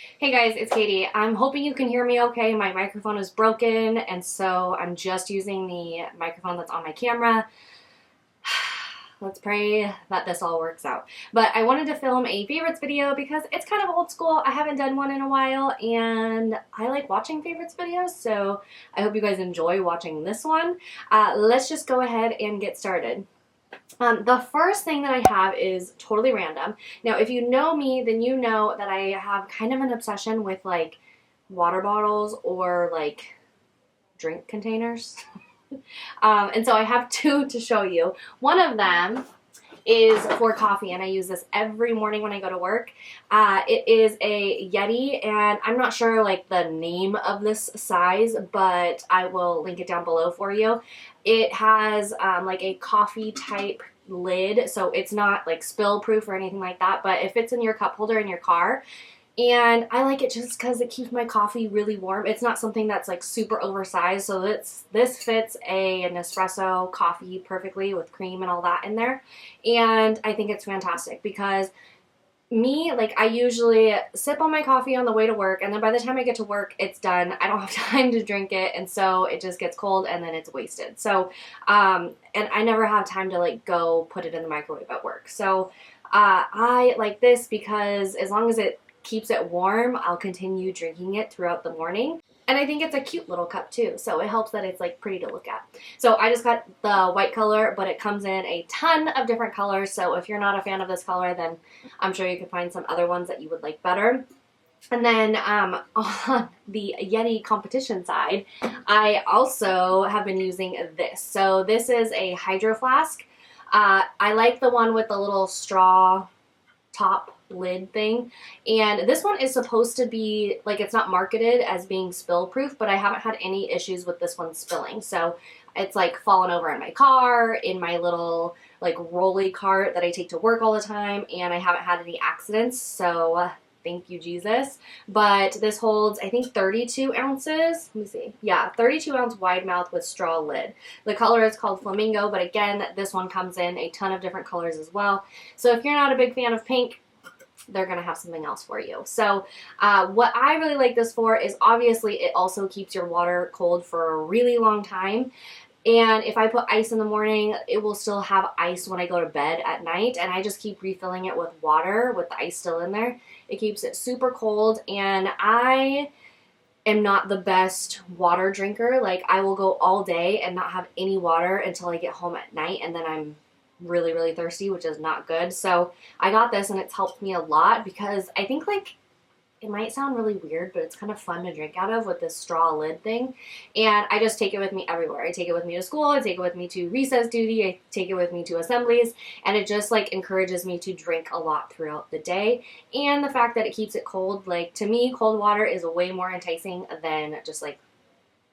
Hey guys, it's Katie. I'm hoping you can hear me okay. My microphone is broken, and so I'm just using the microphone that's on my camera. Let's pray that this all works out. But I wanted to film a favorites video because it's kind of old school. I haven't done one in a while, and I like watching favorites videos, so I hope you guys enjoy watching this one. Let's just go ahead and get started. The first thing that I have is totally random. Now, if you know me, then you know that I have kind of an obsession with like water bottles or like drink containers. And so I have two to show you. One of them is for coffee, and I use this every morning when I go to work. It is a Yeti, and I'm not sure like the name of this size, but I will link it down below for you. It has like a coffee type lid, so it's not like spill proof or anything like that, but it fits in your cup holder in your car. And I like it just because it keeps my coffee really warm. It's not something that's like super oversized, so this fits an espresso coffee perfectly with cream and all that in there. And I think it's fantastic because like I usually sip on my coffee on the way to work, and then by the time I get to work, it's done. I don't have time to drink it, and so it just gets cold and then it's wasted. So, and I never have time to like go put it in the microwave at work. So, I like this because as long as it keeps it warm, I'll continue drinking it throughout the morning. And I think it's a cute little cup too, so it helps that it's like pretty to look at. So I just got the white color, but it comes in a ton of different colors, so if you're not a fan of this color, then I'm sure you could find some other ones that you would like better. And then on the Yeti competition side, I also have been using this. So this is a Hydro Flask. I like the one with the little straw top lid thing, and this one is supposed to be like, it's not marketed as being spill proof, but I haven't had any issues with this one spilling. So it's like fallen over in my car, in my little like rolly cart that I take to work all the time, and I haven't had any accidents, so thank you Jesus. But this holds, I think, 32 ounces. Let me see. Yeah, 32 ounce wide mouth with straw lid. The color is called Flamingo, but again, this one comes in a ton of different colors as well. So if you're not a big fan of pink, they're going to have something else for you. So what I really like this for is obviously it also keeps your water cold for a really long time. And if I put ice in the morning, it will still have ice when I go to bed at night. And I just keep refilling it with water with the ice still in there. It keeps it super cold. And I am not the best water drinker. Like, I will go all day and not have any water until I get home at night. And then I'm really, really thirsty, which is not good. So I got this, and it's helped me a lot because I think like it might sound really weird, but it's kind of fun to drink out of with this straw lid thing. And I just take it with me everywhere. I take it with me to school, I take it with me to recess duty, I take it with me to assemblies, and it just like encourages me to drink a lot throughout the day. And the fact that it keeps it cold, like to me, cold water is way more enticing than just like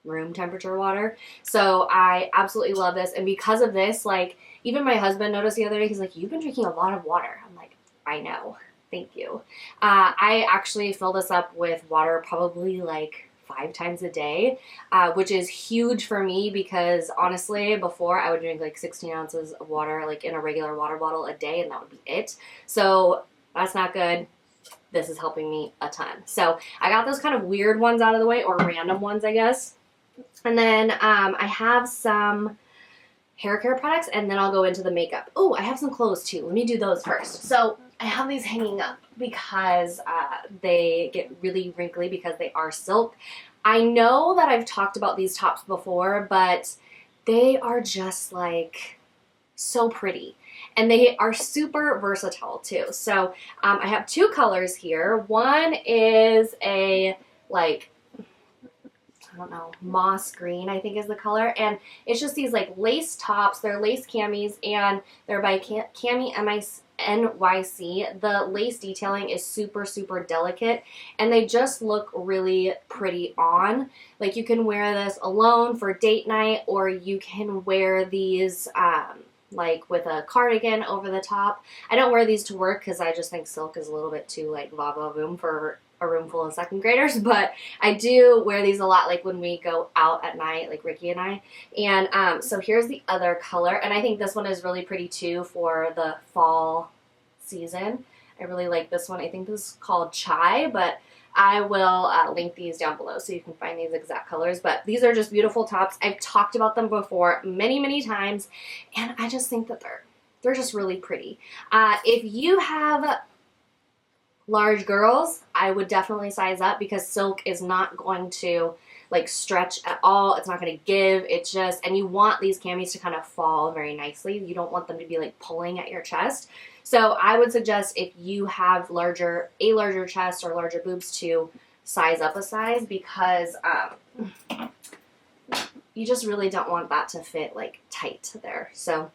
room temperature water. So I absolutely love this. And because of this, like even my husband noticed the other day, he's like, "You've been drinking a lot of water." I'm like, "I know. Thank you." I actually fill this up with water probably like 5 times a day, which is huge for me because honestly, before I would drink like 16 ounces of water, like in a regular water bottle a day, and that would be it. So that's not good. This is helping me a ton. So I got those kind of weird ones out of the way, or random ones, I guess. And then I have some hair care products, and then I'll go into the makeup. Oh, I have some clothes too. Let me do those first. So I have these hanging up because they get really wrinkly because they are silk. I know that I've talked about these tops before, but they are just like so pretty. And they are super versatile too. So I have two colors here. One is a like, I don't know, moss green, I think is the color. And it's just these like lace tops. They're lace camis, and they're by Cami NYC. The lace detailing is super, super delicate, and they just look really pretty on. Like you can wear this alone for date night, or you can wear these like with a cardigan over the top. I don't wear these to work because I just think silk is a little bit too like va-va-voom for a room full of second graders, but I do wear these a lot like when we go out at night, like Ricky and I. And so here's the other color, and I think this one is really pretty too for the fall season. I really like this one. I think this is called Chai, but I will link these down below so you can find these exact colors. But these are just beautiful tops. I've talked about them before many times, and I just think that they're just really pretty. If you have large girls, I would definitely size up because silk is not going to like stretch at all. It's not going to give. It's just, and you want these camis to kind of fall very nicely. You don't want them to be like pulling at your chest. So I would suggest if you have a larger chest or larger boobs to size up a size because you just really don't want that to fit like tight there. So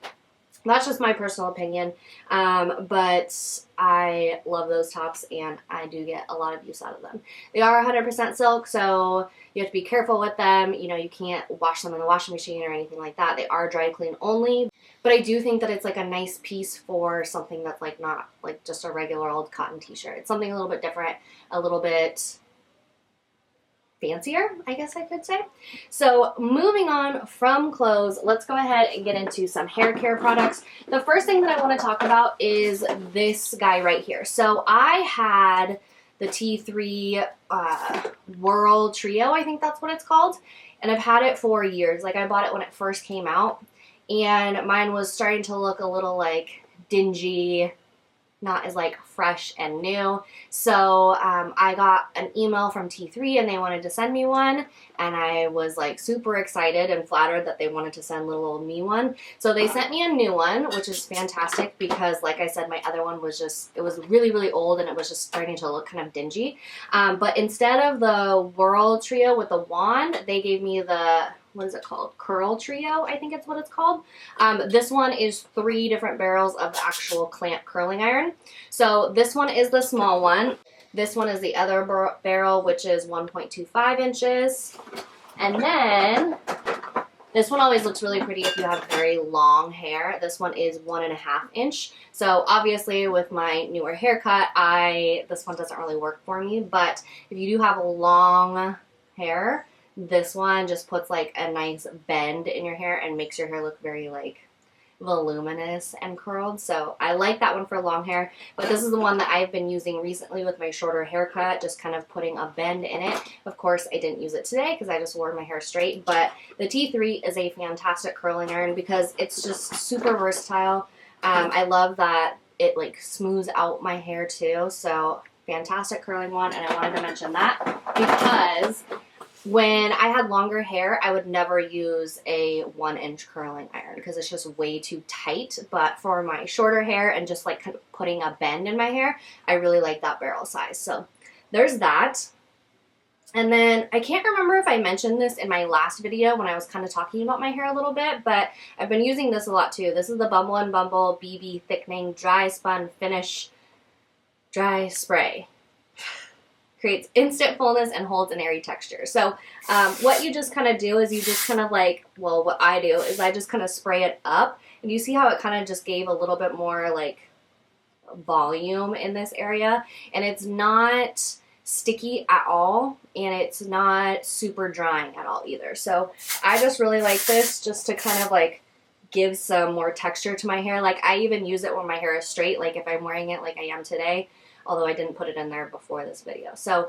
that's just my personal opinion, but I love those tops and I do get a lot of use out of them. They are 100% silk, so you have to be careful with them. You know, you can't wash them in the washing machine or anything like that. They are dry clean only, but I do think that it's like a nice piece for something that's like not like just a regular old cotton t-shirt. It's something a little bit different, a little bit fancier, I guess I could say. So moving on from clothes, let's go ahead and get into some hair care products. The first thing that I want to talk about is this guy right here. So I had the T3 Whirl Trio, I think that's what it's called, and I've had it for years. Like I bought it when it first came out, and mine was starting to look a little like dingy, not as like fresh and new. So I got an email from T3 and they wanted to send me one, and I was like super excited and flattered that they wanted to send little old me one. So they sent me a new one, which is fantastic because like I said, my other one was just, it was really old and it was just starting to look kind of dingy. But instead of the Whirl Trio with the wand, they gave me the, what is it called? Curl Trio, I think it's what it's called. This one is 3 different barrels of the actual clamp curling iron. So this one is the small one. This one is the other barrel, which is 1.25 inches. And then this one always looks really pretty if you have very long hair. This one is 1.5 inch. So obviously with my newer haircut, this one doesn't really work for me. But if you do have long hair, this one just puts like a nice bend in your hair and makes your hair look very like voluminous and curled. So I like that one for long hair, but this is the one that I've been using recently with my shorter haircut, just kind of putting a bend in it. Of course, I didn't use it today because I just wore my hair straight, but the T3 is a fantastic curling iron because it's just super versatile. I love that it like smooths out my hair too. So fantastic curling one, and I wanted to mention that because when I had longer hair, I would never use a 1-inch curling iron because it's just way too tight. But for my shorter hair and just like kind of putting a bend in my hair, I really like that barrel size. So there's that. And then I can't remember if I mentioned this in my last video when I was kind of talking about my hair a little bit, but I've been using this a lot too. This is the Bumble & Bumble BB Thickening Dry Spun Finish Dry Spray. Creates instant fullness and holds an airy texture. So what you just kind of do is you just kind of like, well, what I do is I just kind of spray it up, and you see how it kind of just gave a little bit more like volume in this area, and it's not sticky at all, and it's not super drying at all either. So I just really like this just to kind of like give some more texture to my hair. Like I even use it when my hair is straight, like if I'm wearing it like I am today, although I didn't put it in there before this video. So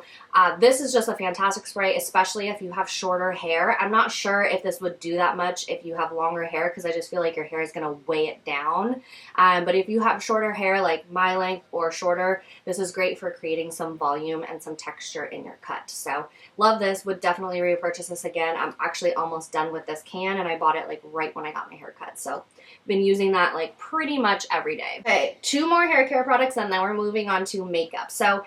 this is just a fantastic spray, especially if you have shorter hair. I'm not sure if this would do that much if you have longer hair because I just feel like your hair is going to weigh it down. But if you have shorter hair like my length or shorter, this is great for creating some volume and some texture in your cut. So love this, would definitely repurchase this again. I'm actually almost done with this can, and I bought it like right when I got my hair cut. So been using that like pretty much every day. Okay, 2 more hair care products and then we're moving on to makeup. So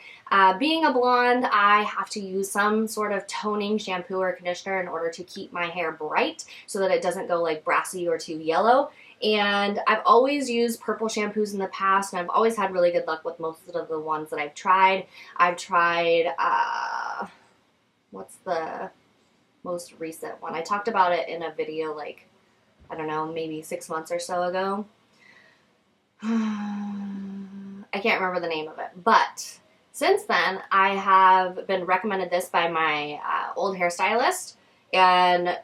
being a blonde, I have to use some sort of toning shampoo or conditioner in order to keep my hair bright so that it doesn't go like brassy or too yellow. And I've always used purple shampoos in the past, and I've always had really good luck with most of the ones that I've tried. I've tried, what's the most recent one? I talked about it in a video like, I don't know, maybe 6 months or so ago. I can't remember the name of it, but since then I have been recommended this by my old hairstylist, and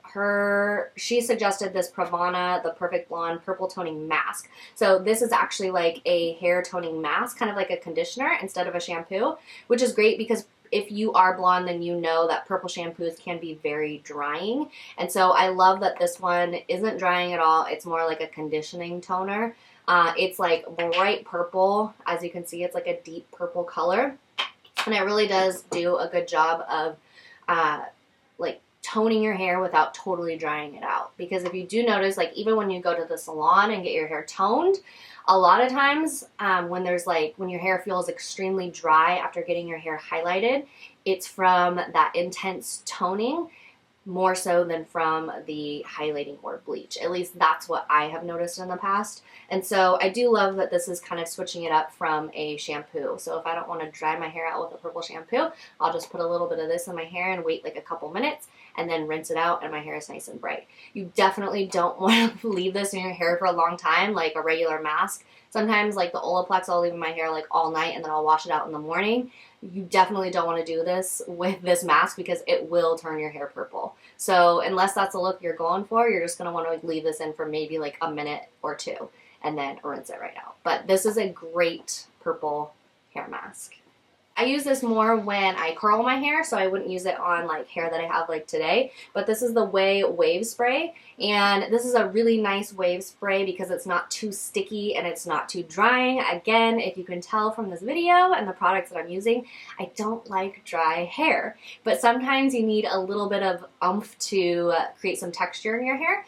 she suggested this Pravana The Perfect Blonde Purple Toning Mask. So this is actually like a hair toning mask, kind of like a conditioner instead of a shampoo, which is great because if you are blonde, then you know that purple shampoos can be very drying. And so I love that this one isn't drying at all. It's more like a conditioning toner. It's like bright purple. As you can see, it's like a deep purple color. And it really does do a good job of like toning your hair without totally drying it out. Because if you do notice, like even when you go to the salon and get your hair toned, a lot of times when your hair feels extremely dry after getting your hair highlighted, it's from that intense toning more so than from the highlighting or bleach. At least that's what I have noticed in the past. And so I do love that this is kind of switching it up from a shampoo. So if I don't want to dry my hair out with a purple shampoo, I'll just put a little bit of this in my hair and wait like a couple minutes and then rinse it out and my hair is nice and bright. You definitely don't want to leave this in your hair for a long time like a regular mask. Sometimes like the Olaplex I'll leave in my hair like all night and then I'll wash it out in the morning. You definitely don't want to do this with this mask because it will turn your hair purple. So unless that's the look you're going for, you're just going to want to leave this in for maybe like a minute or two and then rinse it right out. But this is a great purple hair mask. I use this more when I curl my hair, so I wouldn't use it on like hair that I have like today. But this is the Ouai Wave Spray, and this is a really nice wave spray because it's not too sticky and it's not too drying. Again, if you can tell from this video and the products that I'm using, I don't like dry hair. But sometimes you need a little bit of oomph to create some texture in your hair.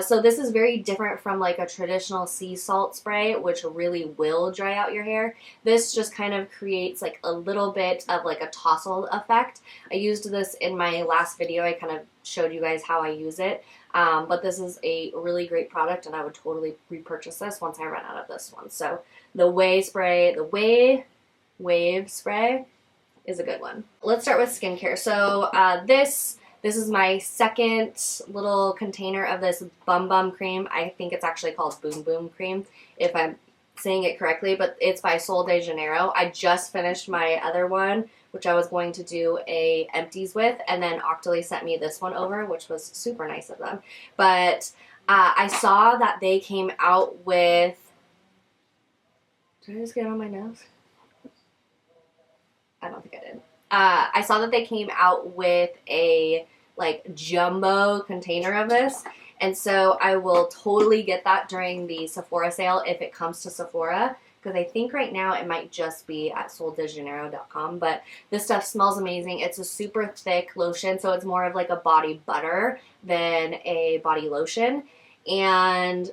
So this is very different from like a traditional sea salt spray, which really will dry out your hair. This just kind of creates like a little bit of like a tousle effect. I used this in my last video. I kind of showed you guys how I use it. But this is a really great product and I would totally repurchase this once I run out of this one. So the Ouai spray, the Ouai Wave Spray is a good one. Let's start with skincare. So this is my second little container of this Bum Bum cream. I think it's actually called Boom Boom cream, if I'm saying it correctly, but it's by Sol de Janeiro. I just finished my other one, which I was going to do a empties with, and then Octoly sent me this one over, which was super nice of them. But I saw that they came out with, did I just get on my nose? I don't think I did. I saw that they came out with a like jumbo container of this. And so I will totally get that during the Sephora sale if it comes to Sephora, because I think right now it might just be at soldejaneiro.com. But this stuff smells amazing. It's a super thick lotion, so it's more of like a body butter than a body lotion. And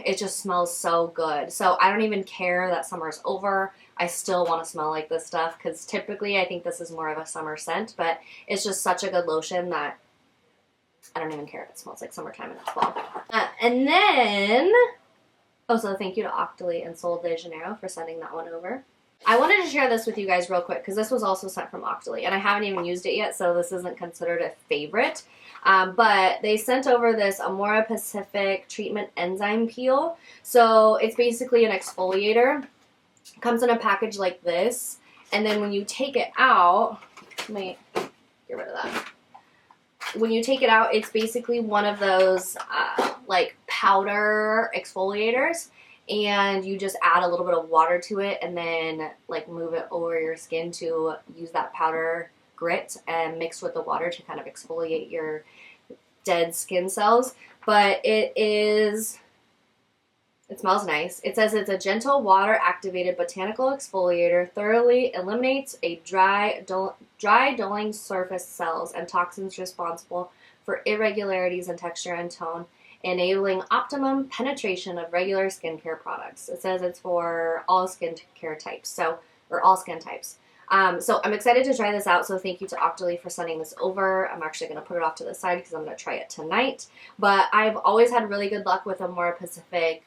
it just smells so good. So I don't even care that summer's over. I still want to smell like this stuff because typically I think this is more of a summer scent, but it's just such a good lotion that I don't even care if it smells like summertime in it's fall. And then, so thank you to Octoly and Sol de Janeiro for sending that one over. I wanted to share this with you guys real quick because this was also sent from Octoly and I haven't even used it yet, so this isn't considered a favorite. But they sent over this Amora Pacific Treatment Enzyme Peel. So it's basically an exfoliator. It comes in a package like this, and then when you take it out, let me get rid of that. When you take it out, it's basically one of those like powder exfoliators, and you just add a little bit of water to it and then like move it over your skin to use that powder grit and mix with the water to kind of exfoliate your dead skin cells. But it smells nice. It says it's a gentle water-activated botanical exfoliator, thoroughly eliminates a dry, dulling surface cells and toxins responsible for irregularities in texture and tone, enabling optimum penetration of regular skincare products. It says it's for all skincare types, or all skin types. So I'm excited to try this out, so thank you to Octoly for sending this over. I'm actually going to put it off to the side because I'm going to try it tonight. But I've always had really good luck with Amora Pacific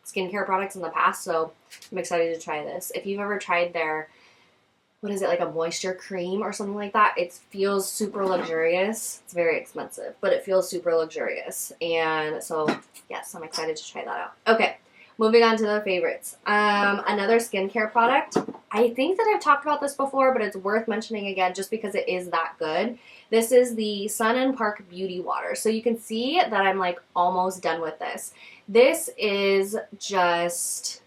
skincare products in the past, so I'm excited to try this. If you've ever tried their, what is it, like a moisture cream or something like that, it feels super luxurious. It's very expensive, but it feels super luxurious. And so, yes, I'm excited to try that out. Okay. Moving on to the favorites. Another skincare product. I think that I've talked about this before, but it's worth mentioning again just because it is that good. This is the Sun & Park Beauty Water. So you can see that I'm like almost done with this. This is just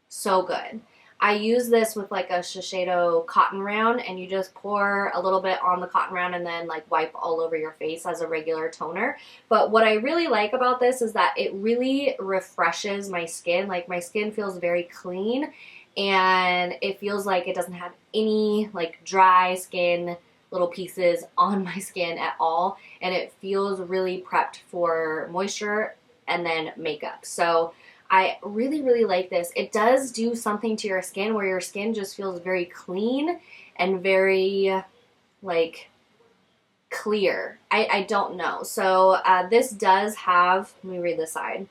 so good. I use this with like a Shiseido cotton round, and you just pour a little bit on the cotton round and then like wipe all over your face as a regular toner. But what I really like about this is that it really refreshes my skin. Like my skin feels very clean, and it feels like it doesn't have any like dry skin little pieces on my skin at all, and it feels really prepped for moisture and then makeup. So I really, really like this. It does do something to your skin where your skin just feels very clean and very, like, clear. I don't know. So this does have, let me read this side.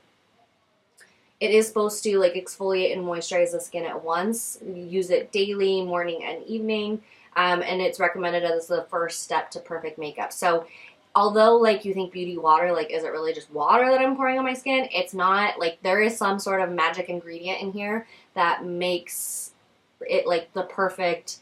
It is supposed to, like, exfoliate and moisturize the skin at once. You use it daily, morning and evening, and it's recommended as the first step to perfect makeup. So although like you think beauty water, like is it really just water that I'm pouring on my skin? It's not. Like there is some sort of magic ingredient in here that makes it like the perfect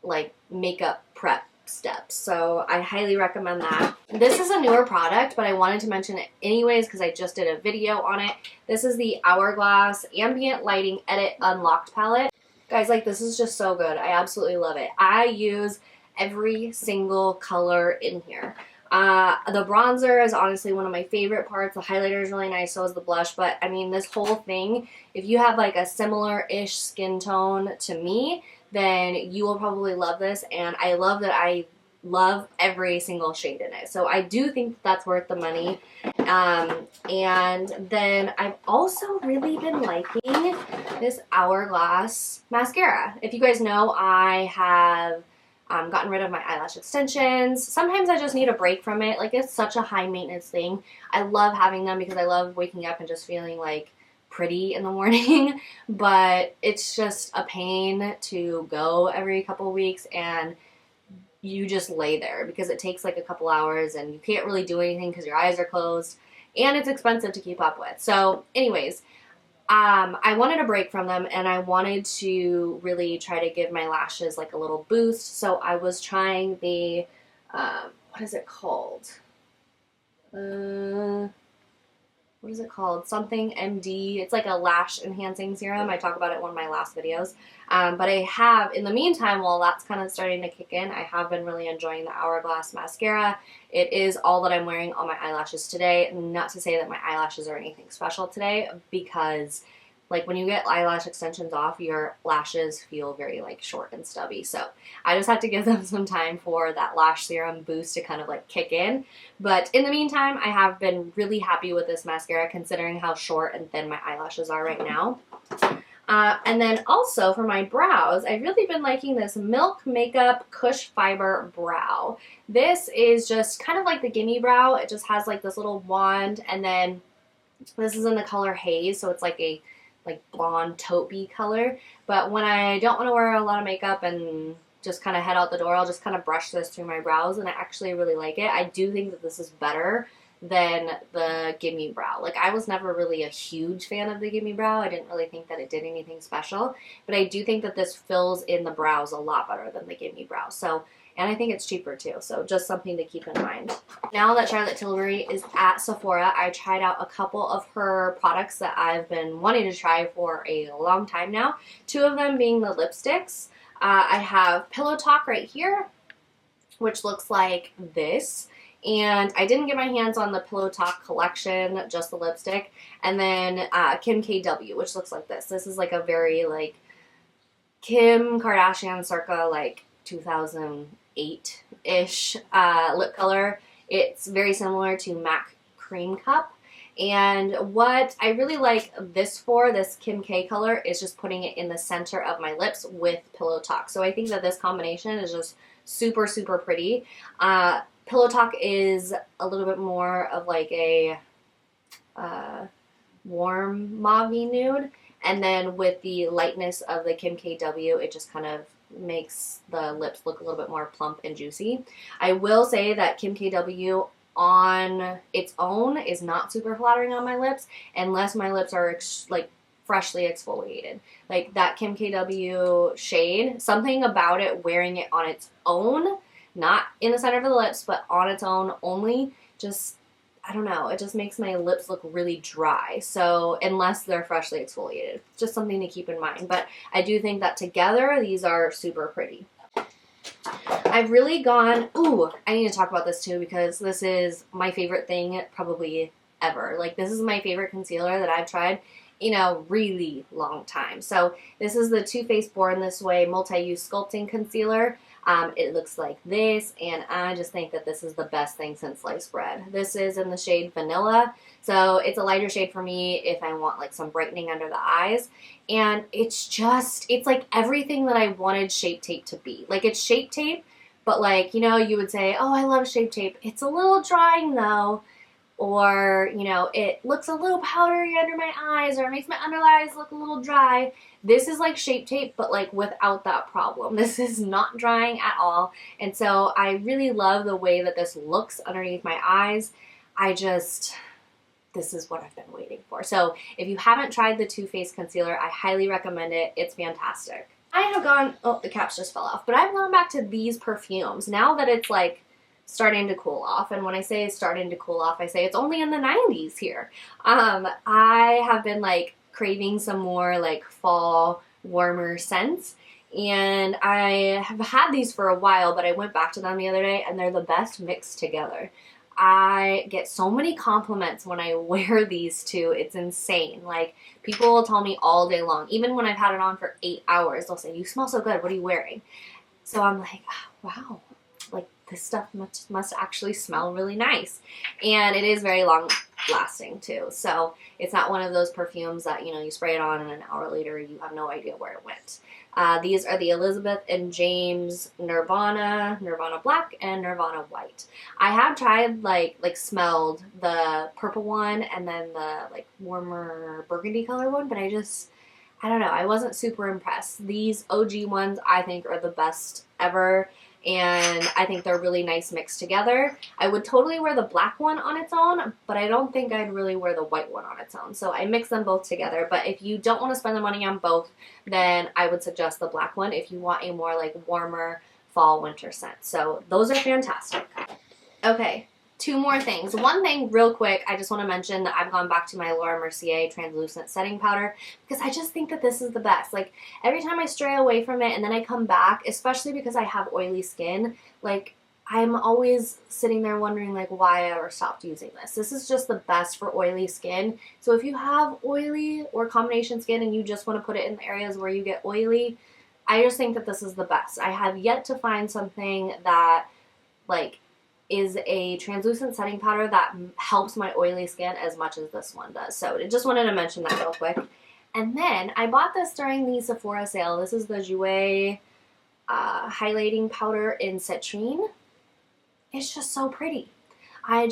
like makeup prep steps. So I highly recommend that. This is a newer product, but I wanted to mention it anyways because I just did a video on it. This is the Hourglass Ambient Lighting Edit Unlocked palette. Guys, like this is just so good. I absolutely love it. I use every single color in here. The bronzer is honestly one of my favorite parts. The highlighter is really nice, so is the blush. But I mean, this whole thing, if you have like a similar-ish skin tone to me, then you will probably love this. And I love that I love every single shade in it. So I do think that's worth the money. And then I've also really been liking this Hourglass mascara. If you guys know, I have gotten rid of my eyelash extensions. Sometimes I just need a break from it. Like it's such a high maintenance thing. I love having them because I love waking up and just feeling like pretty in the morning, but it's just a pain to go every couple weeks and you just lay there because it takes like a couple hours and you can't really do anything because your eyes are closed and it's expensive to keep up with. So anyways, I wanted a break from them and I wanted to really try to give my lashes like a little boost. So I was trying the, what is it called? What is it called? Something MD. It's like a lash enhancing serum. I talk about it in one of my last videos. But I have, in the meantime, while that's kind of starting to kick in, I have been really enjoying the Hourglass mascara. It is all that I'm wearing on my eyelashes today. Not to say that my eyelashes are anything special today, because like when you get eyelash extensions off, your lashes feel very like short and stubby. So I just have to give them some time for that lash serum boost to kind of like kick in. But in the meantime, I have been really happy with this mascara considering how short and thin my eyelashes are right now. And then also for my brows, I've really been liking this Milk Makeup Cush Fiber Brow. This is just kind of like the Gimme Brow. It just has like this little wand, and then this is in the color Haze, so it's like a blonde taupey color. But when I don't want to wear a lot of makeup and just kind of head out the door, I'll just kind of brush this through my brows, and I actually really like it. I do think that this is better than the Gimme Brow. Like I was never really a huge fan of the Gimme Brow. I didn't really think that it did anything special, but I do think that this fills in the brows a lot better than the Gimme Brow. So, and I think it's cheaper too, so just something to keep in mind. Now that Charlotte Tilbury is at Sephora, I tried out a couple of her products that I've been wanting to try for a long time now. Two of them being the lipsticks. I have Pillow Talk right here, which looks like this. And I didn't get my hands on the Pillow Talk collection, just the lipstick. And then Kim KW, which looks like this. This is like a very like Kim Kardashian circa like 2008-ish lip color. It's very similar to MAC Cream Cup. And what I really like this for, this Kim K color, is just putting it in the center of my lips with Pillow Talk. So I think that this combination is just super, super pretty. Pillow Talk is a little bit more of like a warm mauve-y nude. And then with the lightness of the Kim KW, it just kind of makes the lips look a little bit more plump and juicy. I will say that Kim KW on its own is not super flattering on my lips unless my lips are like freshly exfoliated. Like that Kim KW shade, something about it wearing it on its own, not in the center of the lips, but on its own only, just, I don't know, it just makes my lips look really dry. So unless they're freshly exfoliated, just something to keep in mind. But I do think that together, these are super pretty. I've really gone, ooh, I need to talk about this too because this is my favorite thing probably ever. Like, this is my favorite concealer that I've tried in a really long time. So this is the Too Faced Born This Way Multi-Use Sculpting Concealer. It looks like this, and I just think that this is the best thing since sliced bread. This is in the shade Vanilla, so it's a lighter shade for me if I want like some brightening under the eyes. And it's like everything that I wanted Shape Tape to be. Like, it's Shape Tape, but like, you know, you would say, oh, I love Shape Tape. It's a little drying though. Or, you know, it looks a little powdery under my eyes, or it makes my under eyes look a little dry. This is like Shape Tape, but like without that problem. This is not drying at all. And so I really love the way that this looks underneath my eyes. This is what I've been waiting for. So if you haven't tried the Too Faced concealer, I highly recommend it. It's fantastic. I have gone, oh, the caps just fell off, but I've gone back to these perfumes now that it's like starting to cool off. And when I say starting to cool off, I say it's only in the 90s here. I have been like craving some more like fall warmer scents, and I have had these for a while, but I went back to them the other day and they're the best mixed together. I get so many compliments when I wear these two. It's insane. Like, people will tell me all day long, even when I've had it on for 8 hours, they'll say, you smell so good, what are you wearing? So I'm like, oh, wow, like this stuff must actually smell really nice. And it is very long lasting too. So it's not one of those perfumes that, you know, you spray it on and an hour later you have no idea where it went. These are the Elizabeth and James Nirvana Black and Nirvana White. I have tried like smelled the purple one and then the like warmer burgundy color one, but I don't know, I wasn't super impressed. These OG ones I think are the best ever, and I think they're really nice mixed together. I would totally wear the black one on its own, but I don't think I'd really wear the white one on its own. So I mix them both together. But if you don't want to spend the money on both, then I would suggest the black one if you want a more like warmer fall winter scent. So those are fantastic. Okay, two more things. One thing real quick, I just want to mention that I've gone back to my Laura Mercier translucent setting powder because I just think that this is the best. Like, every time I stray away from it and then I come back, especially because I have oily skin, like, I'm always sitting there wondering like why I ever stopped using this. This is just the best for oily skin. So if you have oily or combination skin and you just want to put it in the areas where you get oily, I just think that this is the best. I have yet to find something that like is a translucent setting powder that helps my oily skin as much as this one does. So I just wanted to mention that real quick. And then I bought this during the Sephora sale. This is the Jouer highlighting powder in Citrine. It's just so pretty. I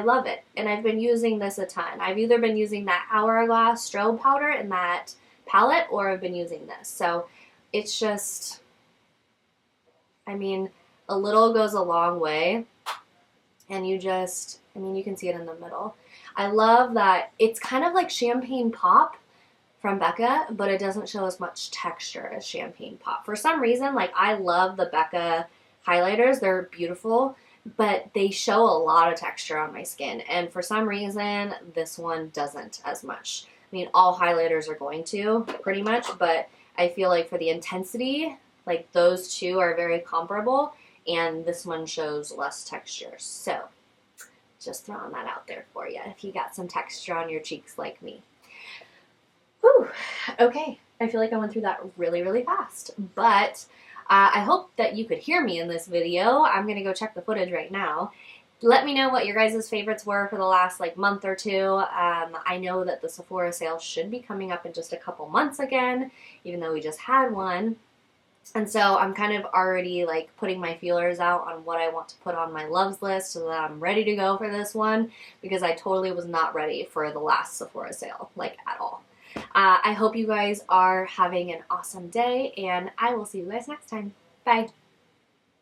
love it. And I've been using this a ton. I've either been using that Hourglass strobe powder in that palette, or I've been using this. So it's just, I mean, a little goes a long way. And you can see it in the middle. I love that it's kind of like Champagne Pop from Becca, but it doesn't show as much texture as Champagne Pop. For some reason, like, I love the Becca highlighters. They're beautiful, but they show a lot of texture on my skin. And for some reason, this one doesn't as much. I mean, all highlighters are going to, pretty much, but I feel like for the intensity, like, those two are very comparable. And this one shows less texture. So, just throwing that out there for you if you got some texture on your cheeks like me. Whew. Okay, I feel like I went through that really, really fast. But I hope that you could hear me in this video. I'm going to go check the footage right now. Let me know what your guys' favorites were for the last like month or two. I know that the Sephora sale should be coming up in just a couple months again, even though we just had one. And so I'm kind of already like putting my feelers out on what I want to put on my loves list so that I'm ready to go for this one, because I totally was not ready for the last Sephora sale, like, at all. I hope you guys are having an awesome day, and I will see you guys next time. Bye.